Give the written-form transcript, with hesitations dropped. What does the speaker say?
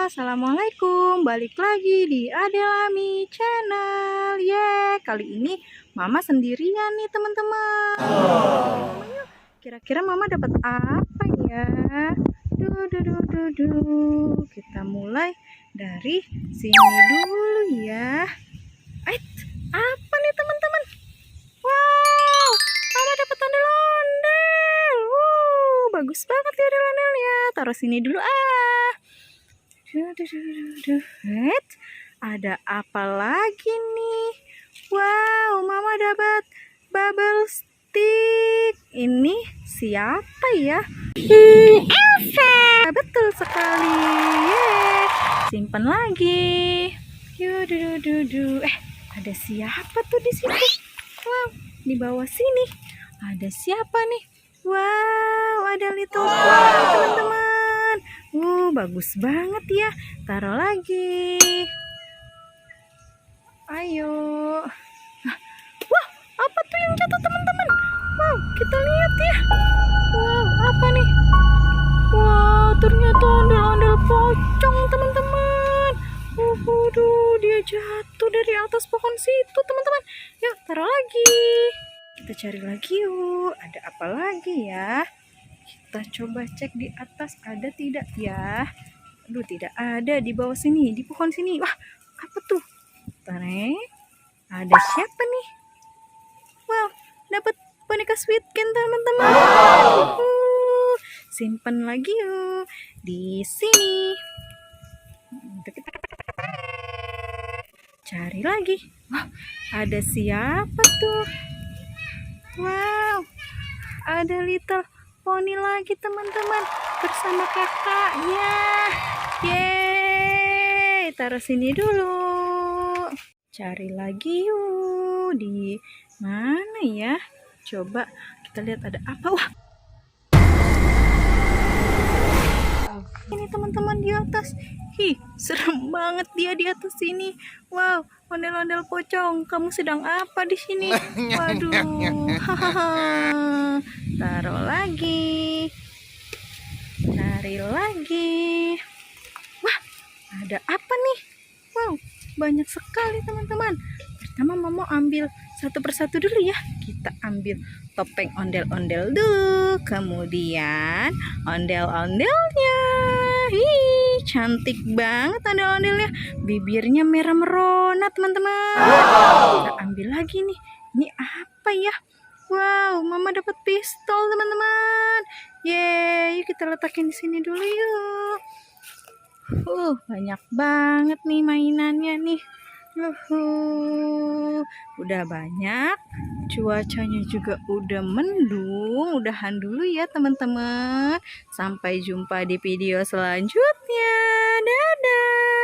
Assalamualaikum, balik lagi di Adelami Channel. Kali ini Mama sendirian nih teman-teman. Kira-kira Mama dapat apa ya? Kita mulai dari sini dulu ya. Apa nih teman-teman? Wow, Mama dapat ondel-ondel. Bagus banget ya ondel-ondelnya. Taruh sini dulu Ada apa lagi nih? Wow, Mama dapat bubble stick. Ini siapa ya? Elsa. Betul sekali. Simpan lagi. Ada siapa tuh di sini? Wow, di bawah sini. Ada siapa nih? Wow, ada little pony teman-teman. Bagus banget ya. Taruh lagi. Ayo. Wah, apa tuh yang jatuh teman-teman? Wow, kita lihat ya. Wow, apa nih? Wow, ternyata ondel-ondel pocong teman-teman. Dia jatuh dari atas pohon situ teman-teman. Yuk, taruh lagi. Kita cari lagi yuk. Ada apa lagi ya? Kita coba cek di atas ada tidak ya. Aduh, tidak ada. Di bawah sini, di pohon sini. Wah, apa tuh? Tarik. Ada siapa nih? Wow, dapat boneka sweet can teman-teman. Simpan lagi yuk di sini. Cari lagi. Wah, ada siapa tuh? Wow, ada little pony lagi teman-teman bersama kakaknya. Yeay, taruh sini dulu. Cari lagi yuk. Di mana ya? Coba kita lihat ada apa. Wah, ini teman-teman di atas. Serem banget dia di atas sini. Wow, ondel-ondel pocong, kamu sedang apa di sini? Waduh. Taruh lagi. Cari lagi. Wah, ada apa nih? Wow, banyak sekali teman-teman. Pertama Mama ambil satu persatu dulu ya. Kita ambil topeng ondel-ondel dulu. Kemudian ondel-ondelnya. Cantik banget ondel-ondelnya. Bibirnya merah merona teman-teman. Kita ambil lagi nih. Ini apa ya? Wow, Mama dapat pistol teman-teman. Yeay, yuk kita letakin di sini dulu yuk. Banyak banget nih mainannya nih. Udah banyak. Cuacanya juga udah mendung. Udahan dulu ya teman-teman. Sampai jumpa di video selanjutnya. Dadah.